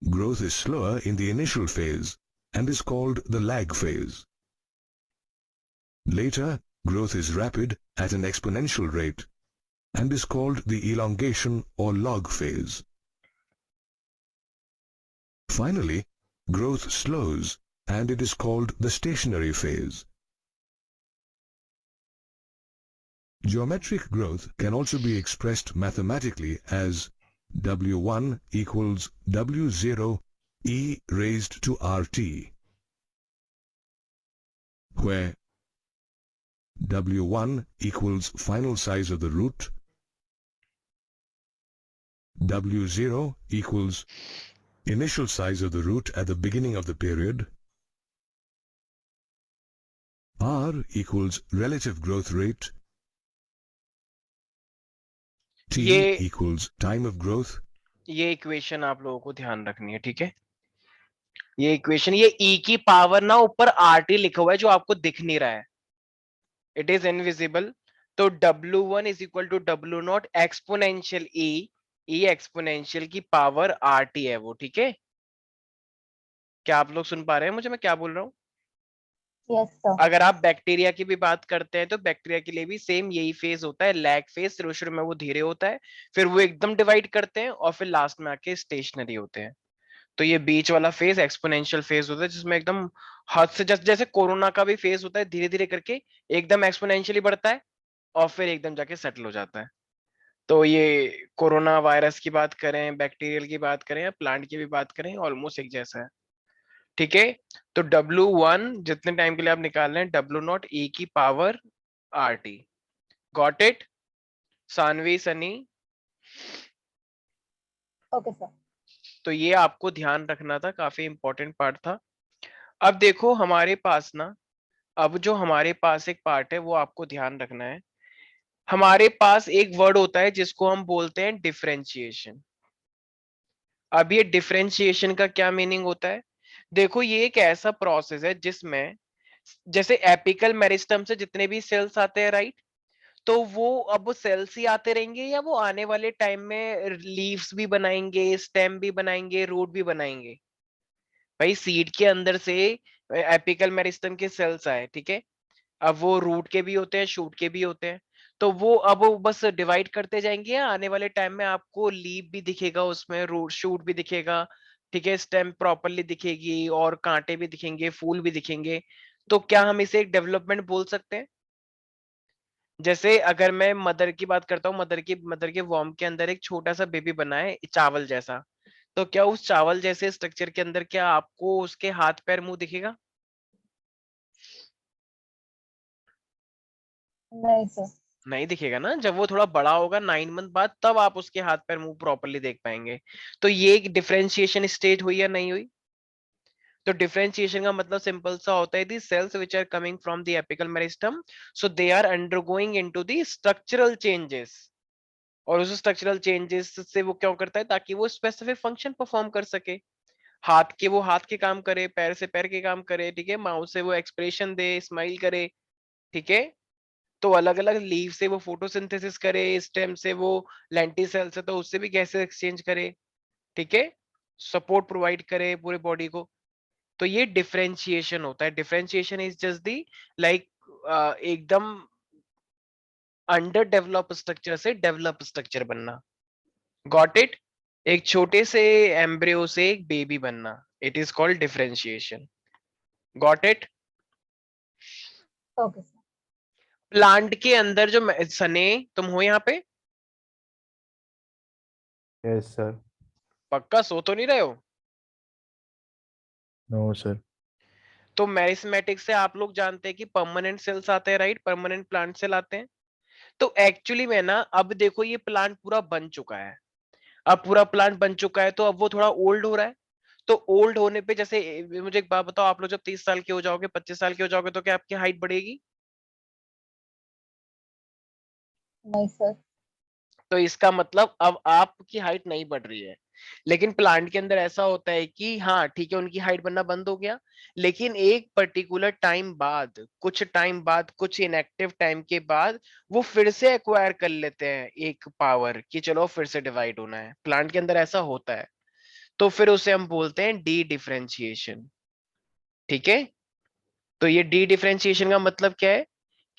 Growth is slower in the initial phase and is called the lag phase. Later, growth is rapid at an exponential rate and is called the elongation or log phase. Finally, growth slows and it is called the stationary phase. Geometric growth can also be expressed mathematically as W1 equals W0 e raised to RT, where W1 equals final size of the root, W0 equals initial size of the root at the beginning of the period, R equals relative growth rate, T ये equals time of growth. ये equation आप लोगों को ध्यान रखनी है, ठीक है? ये इक्वेशन, ये e की पावर ना ऊपर RT लिखा हुआ है जो आपको दिख नहीं रहा है, इट इज इनविजिबल. तो W1 is equal to W0 exponential E exponential की पावर RT है वो, ठीक है? क्या आप लोग सुन पा रहे हैं मुझे, मैं क्या बोल रहा हूँ? Yes sir. अगर आप बैक्टीरिया की भी बात करते हैं तो बैक्टीरिया के लिए भी सेम यही फेज होता है, लैग फेज. शुरू में वो धीरे होता है, फिर वो एकदम डिवाइड करते हैं और फिर लास्ट में आके स्टेशनरी होते हैं. तो ये बीच वाला फेज एक्सपोनेंशियल फेज होता है जिसमें एकदम हद से, जैसे कोरोना का भी फेज होता है, धीरे धीरे करके एकदम एक्सपोनेंशियली बढ़ता है और फिर एकदम जाके सेटल हो जाता है. तो ये कोरोना वायरस की बात करें, बैक्टीरियल की बात करें या प्लांट की भी बात करें, ऑलमोस्ट एक जैसा है, ठीक है? तो W1 जितने टाइम के लिए आप निकाल रहे हैं, W0 E की power RT. Got it Saanvi, Sunny? Okay sir. तो ये आपको ध्यान रखना था, काफी इंपॉर्टेंट पार्ट था. अब देखो हमारे पास ना, अब जो हमारे पास एक पार्ट है वो आपको ध्यान रखना है. हमारे पास एक वर्ड होता है जिसको हम बोलते हैं डिफरेंशिएशन. अब ये डिफरेंशिएशन का क्या मीनिंग होता है? देखो ये एक ऐसा प्रोसेस है जिसमें जैसे एपिकल मेरिस्टम से जितने भी सेल्स आते हैं, राइट? तो वो अब वो सेल्स ही आते रहेंगे या वो आने वाले टाइम में लीव्स भी बनाएंगे, स्टेम भी बनाएंगे, रूट भी बनाएंगे? भाई सीड के अंदर से एपिकल मेरिस्टम के सेल्स आए, ठीक है? अब वो रूट के भी होते हैं, शूट के भी होते हैं. तो वो अब वो बस डिवाइड करते जाएंगे या आने वाले टाइम में आपको लीफ भी दिखेगा उसमें, रूट शूट भी दिखेगा, ठीक है, स्टेम प्रॉपरली दिखेगी और कांटे भी दिखेंगे, फूल भी दिखेंगे. तो क्या हम इसे एक डेवलपमेंट बोल सकते हैं? जैसे अगर मैं मदर की बात करता हूँ, मदर के वॉर्म के अंदर एक छोटा सा बेबी बना है चावल जैसा, तो क्या उस चावल जैसे स्ट्रक्चर के अंदर क्या आपको उसके हाथ पैर मुंह दिखेगा? नहीं सर. नहीं दिखेगा ना. जब वो थोड़ा बड़ा होगा 9 मंथ बाद, तब आप उसके हाथ पैर मुंह प्रॉपरली देख पाएंगे. तो ये एक डिफरेंशिएशन स्टेज हुई या नहीं हुई? तो डिफरेंशिएशन का मतलब सिंपल सा होता है, the cells which are coming from the apical meristem, so they are undergoing into the structural changes. और उस स्ट्रक्चरल चेंजेस से वो क्यों करता है? ताकि वो स्पेसिफिक फंक्शन परफॉर्म कर सके. हाथ के काम करे, पैर से पैर के काम करे, ठीक है, माउथ से वो एक्सप्रेशन दे, स्माइल करे, ठीक है. तो अलग अलग लीव से वो फोटोसिंथेसिस करे, स्टेम से वो लेंटिसेल से तो उससे भी गैसेस एक्सचेंज करे, ठीक है, सपोर्ट प्रोवाइड करे पूरे बॉडी को. तो ये डिफरेंशिएशन होता है. Differentiation is just the like एकदम अंडर डेवलप स्ट्रक्चर से डेवलप स्ट्रक्चर बनना. Got it? एक छोटे से एम्ब्रियो से एक बेबी बनना, it is called differentiation. Got it? Okay sir. Plant के अंदर जो सने, तुम हो यहाँ पे? Yes sir. पक्का सो तो नहीं रहे हो? No sir. तो मेरिस्मेटिक से आप लोग जानते हैं कि परमानेंट सेल्स आते हैं, राइट? परमानेंट प्लांट सेल आते हैं। तो एक्चुअली में ना अब देखो ये प्लांट पूरा बन चुका है, अब पूरा प्लांट बन चुका है तो अब वो थोड़ा ओल्ड हो रहा है। तो ओल्ड होने पे जैसे मुझे एक बात बताओ, आप लोग जब 30 साल के हो जाओगे, 25 साल के हो जाओगे, तो क्या आपकी हाइट बढ़ेगी? नहीं सर। तो इसका मतलब अब आपकी हाइट नहीं बढ़ रही है। लेकिन प्लांट के अंदर ऐसा होता है कि हाँ ठीक है, उनकी हाइट बढ़ना बंद हो गया, लेकिन एक पर्टिकुलर टाइम बाद, कुछ टाइम बाद, कुछ इनएक्टिव टाइम के बाद वो फिर से एक्वायर कर लेते हैं एक पावर कि चलो फिर से डिवाइड होना है। प्लांट के अंदर ऐसा होता है, तो फिर उसे हम बोलते हैं डी डिफरेंशिएशन। ठीक है, तो ये डी डिफरेंशिएशन का मतलब क्या है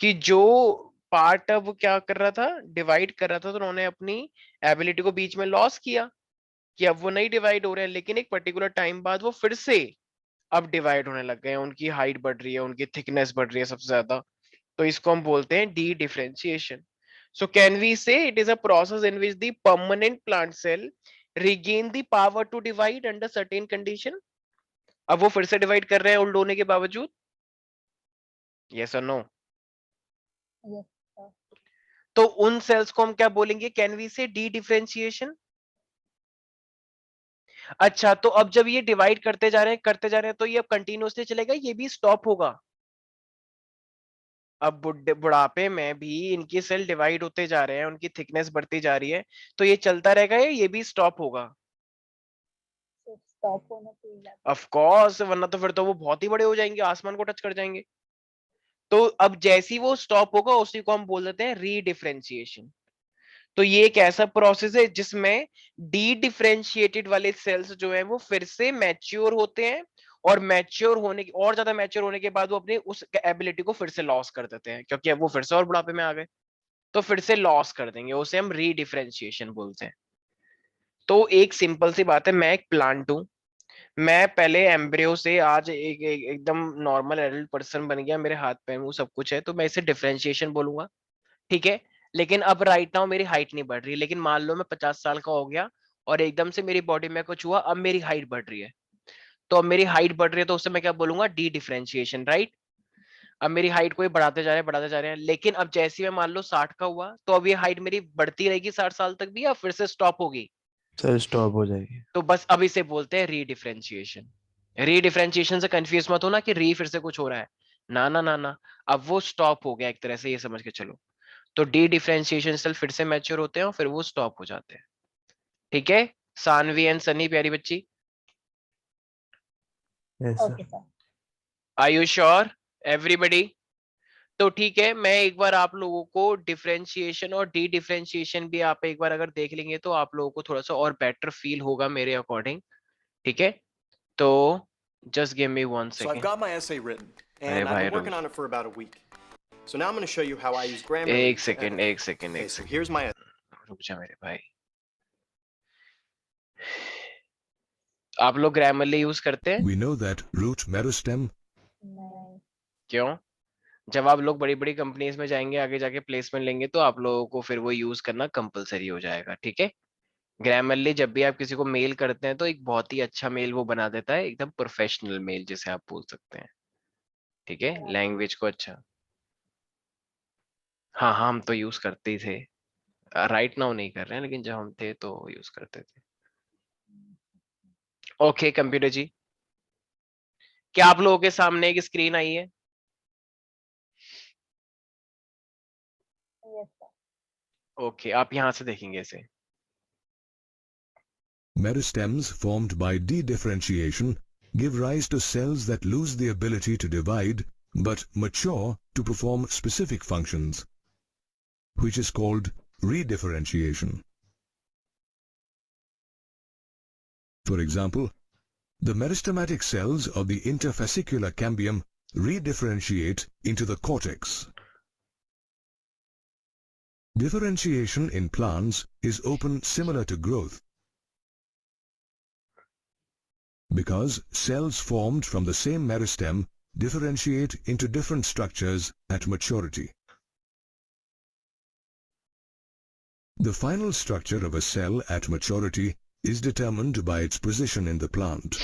कि जो पार्ट अब क्या कर रहा था, डिवाइड कर रहा था, तो उन्होंने अपनी एबिलिटी को बीच में लॉस किया कि अब वो नहीं डिवाइड हो रहे हैं, लेकिन एक पर्टिकुलर टाइम बाद वो फिर से अब डिवाइड होने लग गए हैं, उनकी हाइट बढ़ रही है, उनकी थिकनेस बढ़ रही है सबसे ज्यादा। तो इसको हम बोलते हैं dedifferentiation. So can we say it is a process in which the permanent plant cell regain the power to divide under certain condition? अब वो फिर से डिवाइड कर रहे हैं ओल्ड होने के बावजूद, यस और नो? Yes sir. तो उन सेल्स को हम क्या बोलेंगे? कैन वी से डी डिफरेंशिएशन। अच्छा, तो अब जब ये डिवाइड करते जा रहे हैं, करते जा रहे हैं, तो ये अब कंटिन्यूअसली चलेगा, ये भी स्टॉप होगा? अब बुढ़ापे में भी इनकी सेल डिवाइड होते जा रहे हैं, उनकी थिकनेस बढ़ती जा रही है, तो ये चलता रहेगा या ये भी स्टॉप होगा? स्टॉप होना चाहिए। ऑफ कोर्स, वरना तो फिर तो वो बहुत ही बड़े हो जाएंगे, आसमान को टच कर जाएंगे। तो अब जैसी वो स्टॉप होगा उसी को हम बोल देते हैं रीडिफरेंशिएशन। तो ये एक ऐसा प्रोसेस है जिसमें डी डिफरेंशिएटेड वाले सेल्स जो है वो फिर से मैच्योर होते हैं, और मैच्योर होने की और ज्यादा मैच्योर होने के बाद वो अपनी उस एबिलिटी को फिर से लॉस कर देते हैं, क्योंकि अब वो फिर से और बुढ़ापे में आ गए, तो फिर से लॉस कर देंगे, उसे हम रीडिफरेंशिएशन बोलते हैं। तो एक सिंपल सी बात है, मैं एक प्लांट हूं, मैं पहले एम्ब्रियो से आज एकदम नॉर्मल एडल्ट पर्सन बन गया, मेरे हाथ पैर मुंह सब कुछ है, तो मैं इसे डिफरेंशिएशन बोलूंगा। ठीक है, लेकिन अब राइट नाउ मेरी हाइट नहीं बढ़ रही, लेकिन मान लो मैं 50 साल का हो गया और एकदम से मेरी बॉडी में कुछ हुआ, अब मेरी हाइट बढ़ रही है। तो अब मेरी हाइट बढ़ रही है तो उससे मैं क्या बोलूंगा? D differentiation, right? अब मेरी हाइट को बढ़ाते जा रहे हैं, बढ़ाते जा रहे हैं, लेकिन अब जैसे मैं मान लो 60 का हुआ, तो अब ये हाइट मेरी बढ़ती रहेगी 60 साल तक भी, या फिर से स्टॉप होगी? सर स्टॉप हो जाएगी। तो बस अब इसे बोलते हैं रीडिफरेंशिएशन। रीडिफरेंशिएशन से कंफ्यूज मत होना कि री फिर से कुछ हो रहा है, ना ना ना ना, अब वो स्टॉप हो गया एक तरह से, ये समझ के चलो। तो डी डिफरेंशिएशन सेल फिर से मैच्योर होते हैं और फिर वो स्टॉप हो जाते हैं। ठीक है, सानवी एंड सनी प्यारी बच्ची, yes okay sir. Sir. Are you sure everybody? तो ठीक है, मैं एक बार आप लोगों को डिफरेंशिएशन और डी डिफरेंशिएशन भी आप एक बार अगर देख लेंगे तो आप लोगों को थोड़ा सा और बेटर फील होगा मेरे अकॉर्डिंग। ठीक है, तो just give me 1 So I've second. got my essay written, अरे and I've भाई been working रुक, on it for about a week. So now I'm going to show you how I use Grammarly. एक second एक second Okay, एक so second, here's my रुक जा मेरे भाई। आप लोग ग्रामरली यूज करते हैं? We know that root meristem नहीं। क्यों? जब आप लोग बड़ी बड़ी कंपनीज में जाएंगे, आगे जाके प्लेसमेंट लेंगे, तो आप लोगों को फिर वो यूज करना कंपलसरी हो जाएगा। ठीक है, ग्रामरली जब भी आप किसी को मेल करते हैं तो एक बहुत ही अच्छा मेल वो बना देता है, एकदम प्रोफेशनल मेल जिसे आप बोल सकते हैं। ठीक है, लैंग्वेज को अच्छा, हाँ हाँ हम तो यूज करते ही थे, राइट नाउ नहीं कर रहे हैं, लेकिन जब हम थे तो यूज करते थे। ओके कंप्यूटर जी, क्या आप लोगों के सामने एक स्क्रीन आई है? Yes sir. ओके, आप यहां से देखेंगे इसे। meristems formed by dedifferentiation give rise to cells that lose the ability to divide but mature to perform specific functions, which is called redifferentiation. For example, the meristematic cells of the interfascicular cambium redifferentiate into the cortex. Differentiation in plants is open similar to growth, because cells formed from the same meristem differentiate into different structures at maturity. The final structure of a cell at maturity is determined by its position in the plant.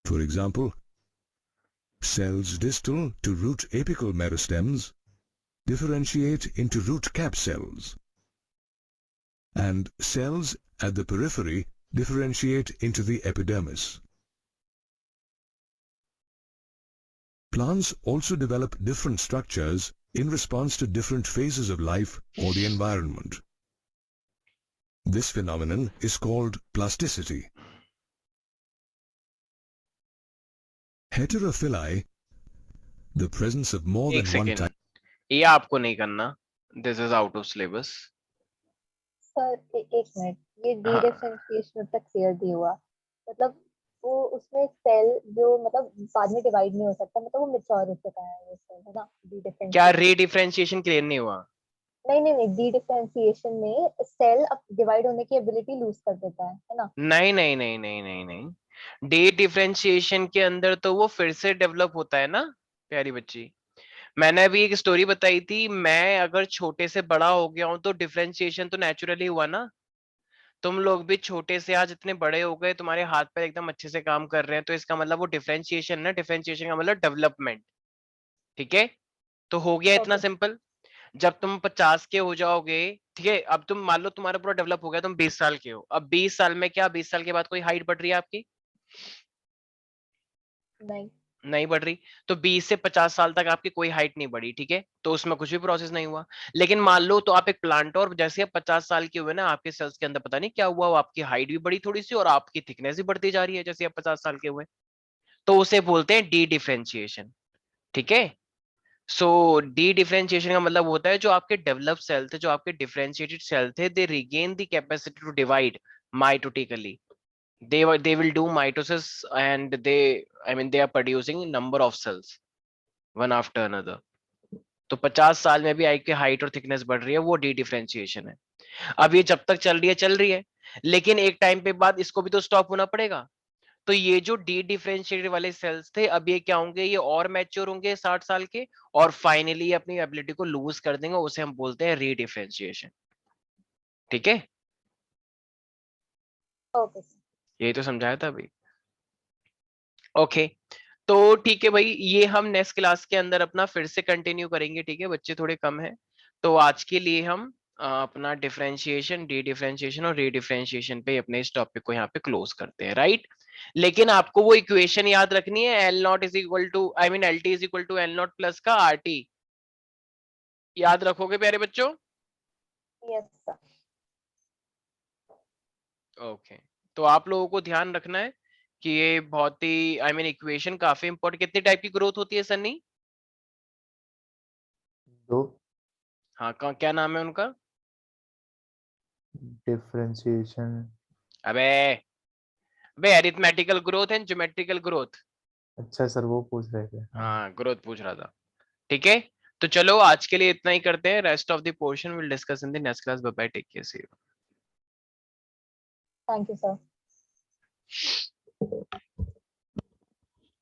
For example, cells distal to root apical meristems differentiate into root cap cells, and cells at the periphery differentiate into the epidermis. Plants also develop different structures in response to different phases of life or the environment. This phenomenon is called plasticity. Heterophyli, the presence of more एक than one second, type. ये आपको नहीं करना, this is out of syllabus. Sir एक minute, ये D हाँ। Differentiation तक clear भी हुआ, मतलब वो उसमें सेल जो मतलब बाद में डिवाइड नहीं हो सकता, मतलब वो मैच्योर हो चुका है वो सेल, है ना? डी क्या डिफरेंशिएशन, रीडिफरेंशिएशन क्लियर नहीं हुआ? नहीं, डी डिफरेंशिएशन में सेल अब डिवाइड होने की एबिलिटी लूज कर देता है ना? नहीं नहीं नहीं नहीं नहीं नहीं, डी डिफरेंशिएशन के अंदर तो वो फिर से डेवलप होता है ना प्यारी बच्ची। मैंने अभी एक स्टोरी बताई थी, मैं अगर छोटे से बड़ा हो गया हूं तो डिफरेंशिएशन तो नेचुरली हुआ ना। तुम लोग भी छोटे से आज इतने बड़े हो गए, तुम्हारे हाथ पैर एकदम अच्छे से काम कर रहे हैं, तो इसका मतलब वो डिफरेंशिएशन ना, डिफरेंशिएशन का मतलब डेवलपमेंट। ठीक है, तो हो गया इतना ओके। सिंपल। जब तुम 50 के हो जाओगे, ठीक है, अब तुम मान लो तुम्हारा पूरा डेवलप हो गया, तुम 20 साल के हो, अब 20 साल में क्या, 20 साल के बाद कोई हाइट बढ़ रही है आपकी? नहीं। नहीं बढ़ रही। तो 20 से 50 साल तक आपकी कोई हाइट नहीं बढ़ी, ठीक है, तो उसमें कुछ भी प्रोसेस नहीं हुआ। लेकिन मान लो तो आप एक प्लांट, और जैसे आप 50 साल के हुए ना, आपके सेल्स के अंदर पता नहीं क्या हुआ, आपकी हाइट भी बढ़ी थोड़ी सी और आपकी थिकनेस भी बढ़ती जा रही है जैसे आप 50 साल के हुए, तो उसे बोलते हैं डी डिफरेंशिएशन। ठीक है, सो डी डिफरेंशिएशन का मतलब होता है जो आपके डेवलप सेल थे, जो आपके डिफरेंशिएटेड सेल थे, they regain the capacity to divide mitotically. they will do mitosis, and they are producing number of cells one after another. तो 50 साल में भी आई की हाइट और थिकनेस बढ़ रही है, वो डी डिफरेंशिएशन है। अब ये जब तक चल रही है, लेकिन एक टाइम पे बाद इसको भी तो स्टॉप होना पड़ेगा। तो ये जो डी डिफरेंशिएटेड वाले सेल्स थे, अब ये क्या होंगे, ये और मैच्योर होंगे 60 साल के, और फाइनली अपनी एबिलिटी को लूज कर देंगे, उसे हम बोलते हैं रीडिफरेंशिएशन। ठीक है, ओके सर। यही तो समझाया था अभी। ओके, तो ठीक है भाई, ये हम नेक्स्ट क्लास के अंदर अपना फिर से कंटिन्यू करेंगे। ठीक है, बच्चे थोड़े कम हैं, तो आज के लिए हम अपना डिफरेंशिएशन, डी डिफरेंशिएशन और रीडिफरेंशिएशन पे अपने इस टॉपिक को यहाँ पे क्लोज करते हैं, राइट? लेकिन आपको वो इक्वेशन याद रखनी है, L naught is equal to L T is equal to L naught plus का आर टी। याद रखोगे प्यारे बच्चों? Yes sir. ओके, तो आप लोगों को ध्यान रखना है कि ये बहुत ही इक्वेशन काफी इंपॉर्टेंट। कितने टाइप की ग्रोथ होती है सन्नी? 2 हाँ, क्या नाम है उनका? डिफरेंशिएशन। अबे अबे arithmetical growth and geometrical growth. अच्छा सर, वो पूछ रहे थे। हाँ, ग्रोथ पूछ रहा था। ठीक है, तो चलो आज के लिए इतना ही करते हैं, rest of the portion will discuss in the next class. Bye bye, take care, see you. Thank you sir.